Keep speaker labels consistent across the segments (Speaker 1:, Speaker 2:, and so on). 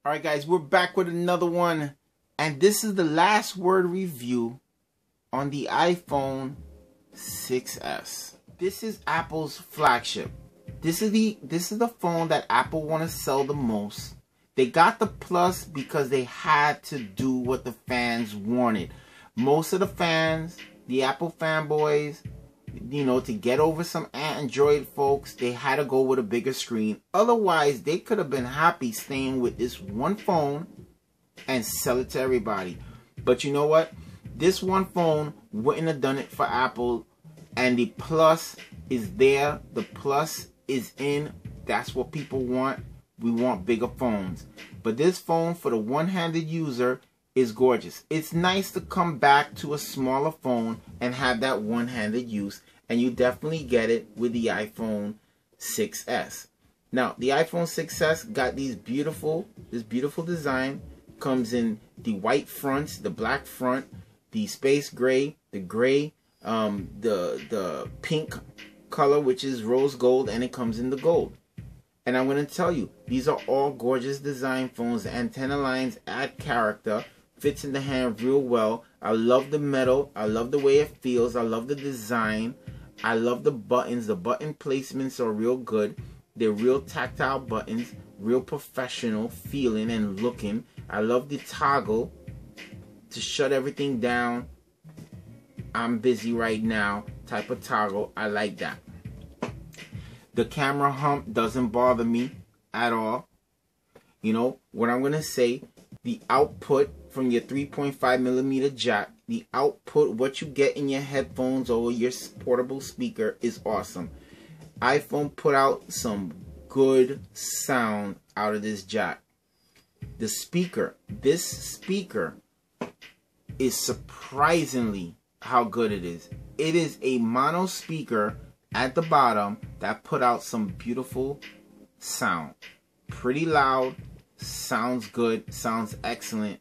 Speaker 1: Alright guys, we're back with another one, and this is the last word review on the iPhone 6s. This is Apple's flagship. This is the phone that Apple want to sell the most. They got the Plus because they had to do what the fans wanted. Most of the fans, the Apple fanboys, you know, to get over some Android folks, they had to go with a bigger screen. Otherwise, they could have been happy staying with this one phone and sell it to everybody. But you know what? This one phone wouldn't have done it for Apple. And the Plus is there. The Plus is in. That's what people want. We want bigger phones. But this phone, for the one-handed user, is gorgeous. It's nice to come back to a smaller phone and have that one-handed use, and you definitely get it with the iPhone 6s. Now, the iPhone 6s got this beautiful design. Comes in the white fronts, the black front, the space gray, the gray, the pink color, which is rose gold, and it comes in the gold. And I'm going to tell you, these are all gorgeous design phones. The antenna lines add character. Fits in the hand real well. I love the metal. I love the way it feels. I love the design. I love the buttons. The button placements are real good. They're real tactile buttons. Real professional feeling and looking. I love the toggle to shut everything down. I'm busy right now type of toggle. I like that. The camera hump doesn't bother me at all. You know what I'm going to say? The output from your 3.5mm jack, the output, what you get in your headphones or your portable speaker is awesome. iPhone put out some good sound out of this jack. The speaker, this speaker is surprisingly how good it is. It is a mono speaker at the bottom that put out some beautiful sound. Pretty loud, sounds good, sounds excellent.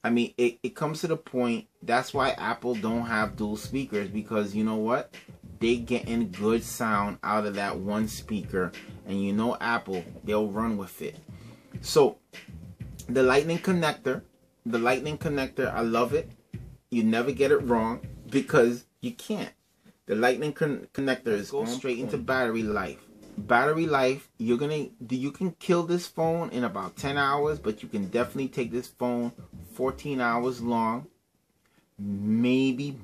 Speaker 1: I mean, it comes to the point, that's why Apple don't have dual speakers, because you know what? They getting good sound out of that one speaker, and you know Apple, they'll run with it. So, the lightning connector, I love it. You never get it wrong, because you can't. The lightning connector is going straight into battery life. Battery life, you can kill this phone in about 10 hours, but you can definitely take this phone 14 hours long. Maybe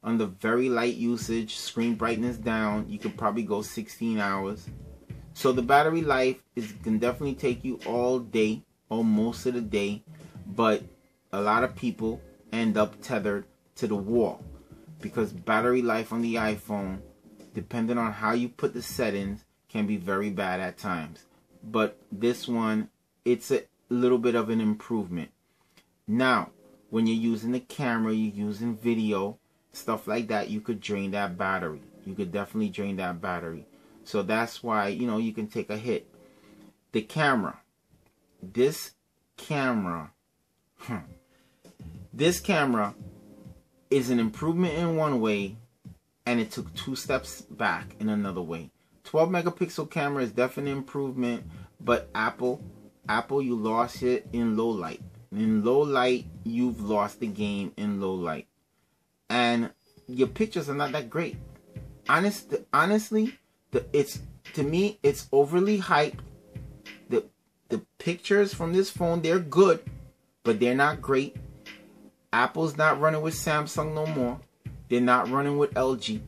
Speaker 1: on the very light usage, screen brightness down, you could probably go 16 hours. So the battery life can definitely take you all day or most of the day, but a lot of people end up tethered to the wall because battery life on the iPhone, depending on how you put the settings, can be very bad at times. But this one, it's a little bit of an improvement. Now, when you're using the camera, you're using video, stuff like that, you could drain that battery. You could definitely drain that battery. So that's why, you know, you can take a hit. The camera. This camera is an improvement in one way, and it took 2 steps back in another way. 12 megapixel camera is definitely an improvement, but Apple, you lost it in low light. In low light, you've lost the game in low light. And your pictures are not that great. Honestly, to me, it's overly hyped. The pictures from this phone, they're good, but they're not great. Apple's not running with Samsung no more. They're not running with LG.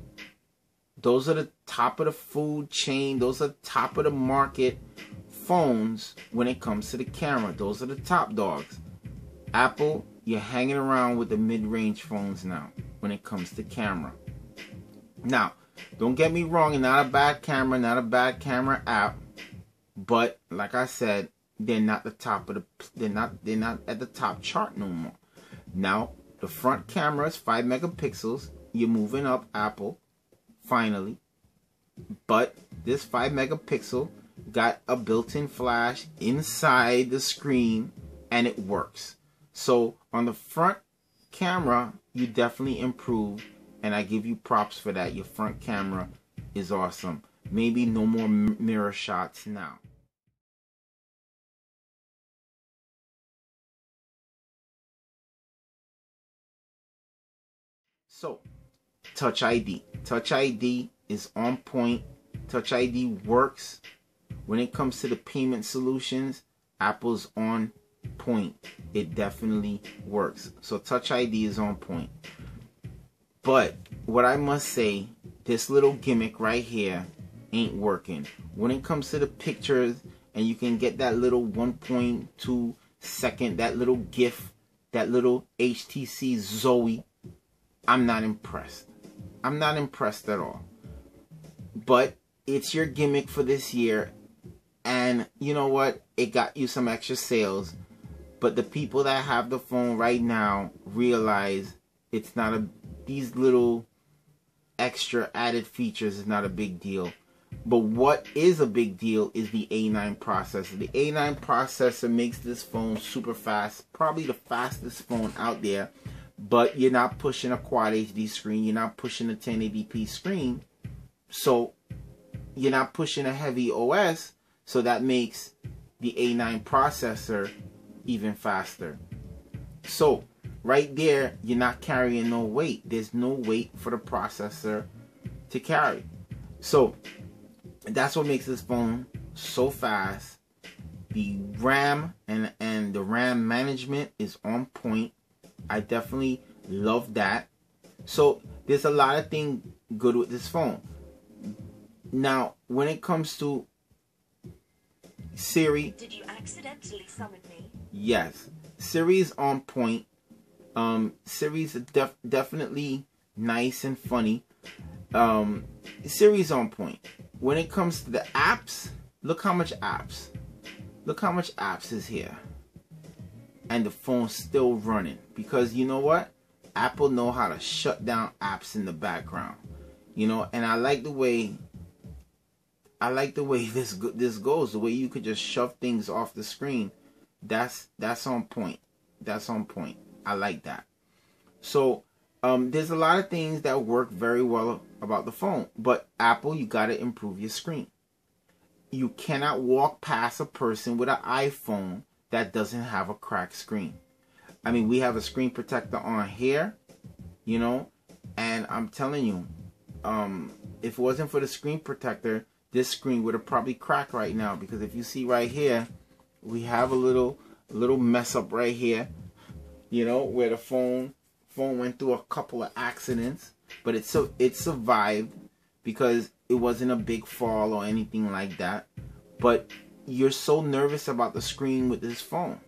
Speaker 1: Those are the top of the food chain. Those are top of the market phones when it comes to the camera. Those are the top dogs. Apple, you're hanging around with the mid-range phones now when it comes to camera. Now, don't get me wrong, it's not a bad camera, not a bad camera app, but like I said, they're not the top of the they're not at the top chart no more. Now, the front camera is 5 megapixels. You're moving up, Apple, finally. But this 5 megapixel got a built-in flash inside the screen, and it works. So on the front camera, you definitely improve, and I give you props for that. Your front camera is awesome. Maybe no more mirror shots now. So, Touch ID. Touch ID is on point. Touch ID works. When it comes to the payment solutions, Apple's on point. It definitely works. So Touch ID is on point. But what I must say, this little gimmick right here ain't working. When it comes to the pictures, and you can get that little 1.2 second, that little GIF, that little HTC Zoe, I'm not impressed. I'm not impressed at all. But it's your gimmick for this year, and you know what? It got you some extra sales. But the people that have the phone right now realize it's not these little extra added features is not a big deal. But what is a big deal is the A9 processor. The A9 processor makes this phone super fast, probably the fastest phone out there. But you're not pushing a Quad HD screen, you're not pushing a 1080p screen, so you're not pushing a heavy OS, so that makes the A9 processor even faster. So right there, you're not carrying no weight. There's no weight for the processor to carry. So that's what makes this phone so fast. The RAM and the RAM management is on point. I definitely love that. So there's a lot of things good with this phone. Now, when it comes to Siri,
Speaker 2: did you accidentally summon me?
Speaker 1: Yes, Siri is on point. Siri is definitely nice and funny. Siri is on point. When it comes to the apps, look how much apps. Look how much apps is here. And the phone's still running. Because you know what? Apple know how to shut down apps in the background. You know, and I like the way this goes. The way you could just shove things off the screen. That's on point. That's on point. I like that. So there's a lot of things that work very well about the phone. But Apple, you got to improve your screen. You cannot walk past a person with an iPhone that doesn't have a cracked screen. I mean, we have a screen protector on here, you know, and I'm telling you, if it wasn't for the screen protector, this screen would have probably cracked right now. Because if you see right here, we have a little mess up right here, you know, where the phone went through a couple of accidents, but it survived because it wasn't a big fall or anything like that. But you're so nervous about the screen with this phone.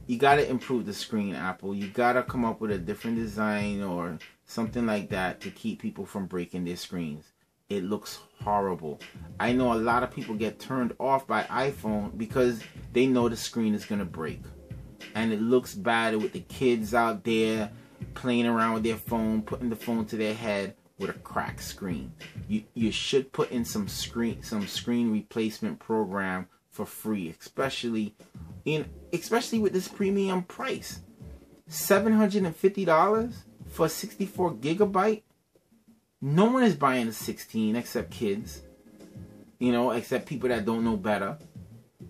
Speaker 1: You got to improve the screen, Apple. You got to come up with a different design or something like that to keep people from breaking their screens. It looks horrible. I know a lot of people get turned off by iPhone because they know the screen is going to break. And it looks bad with the kids out there playing around with their phone, putting the phone to their head with a cracked screen. You should put in some screen replacement program for free, especially with this premium price. $750 for a 64 gigabyte. No one is buying a 16 except kids, you know, except people that don't know better.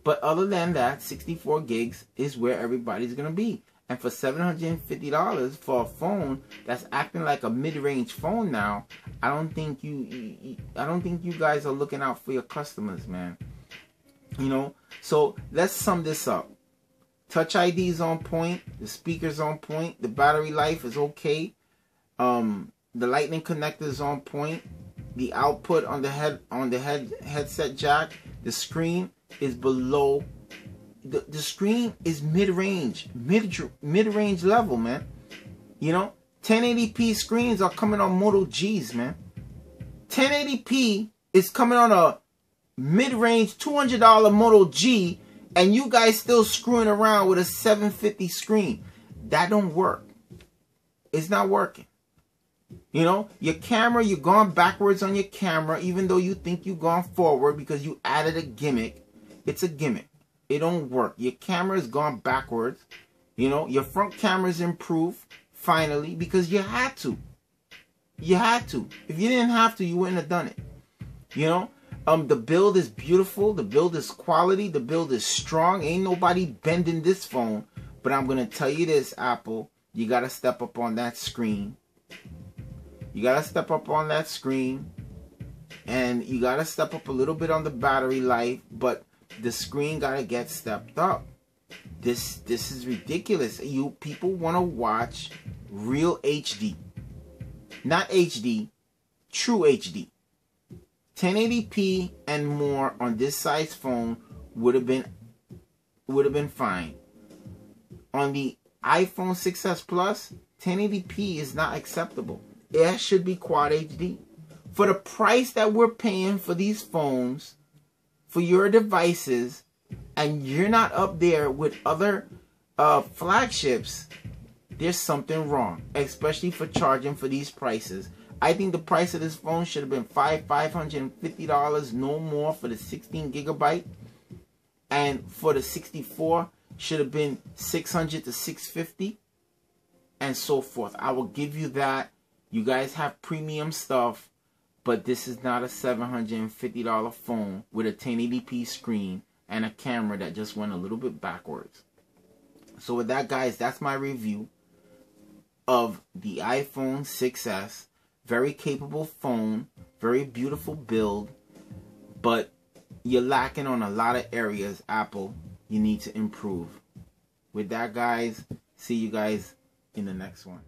Speaker 1: But other than that, 64 gigs is where everybody's gonna be. And for $750 for a phone that's acting like a mid-range phone now, I don't think you guys are looking out for your customers, man. You know, so let's sum this up. Touch ID is on point. The speaker's on point. The battery life is okay. The lightning connector is on point. The output on the headset jack. The screen is below. The screen is mid-range level, man. You know, 1080p screens are coming on Moto G's, man. 1080p is coming on a mid-range $200 Moto G, and you guys still screwing around with a $750 screen. That don't work. It's not working. You know, your camera, you're going backwards on your camera, even though you think you're going forward because you added a gimmick. It's a gimmick. It don't work. Your camera is gone backwards. You know, your front camera's improved finally because you had to. You had to. If you didn't have to, you wouldn't have done it. You know, the build is beautiful. The build is quality. The build is strong. Ain't nobody bending this phone. But I'm going to tell you this, Apple. You got to step up on that screen. You gotta step up on that screen, and you gotta step up a little bit on the battery life, but the screen gotta get stepped up. This is ridiculous. You people want to watch real HD, not HD, true HD. 1080p and more on this size phone would have been fine. On the iPhone 6s Plus, 1080p is not acceptable. It should be Quad HD. For the price that we're paying for these phones, for your devices, and you're not up there with other flagships, there's something wrong, especially for charging for these prices. I think the price of this phone should have been $550, no more, for the 16 gigabyte, and for the 64 should have been $600 to $650, and so forth. I will give you that. You guys have premium stuff, but this is not a $750 phone with a 1080p screen and a camera that just went a little bit backwards. So with that, guys, that's my review of the iPhone 6s. Very capable phone, very beautiful build, but you're lacking on a lot of areas, Apple. You need to improve. With that, guys, see you guys in the next one.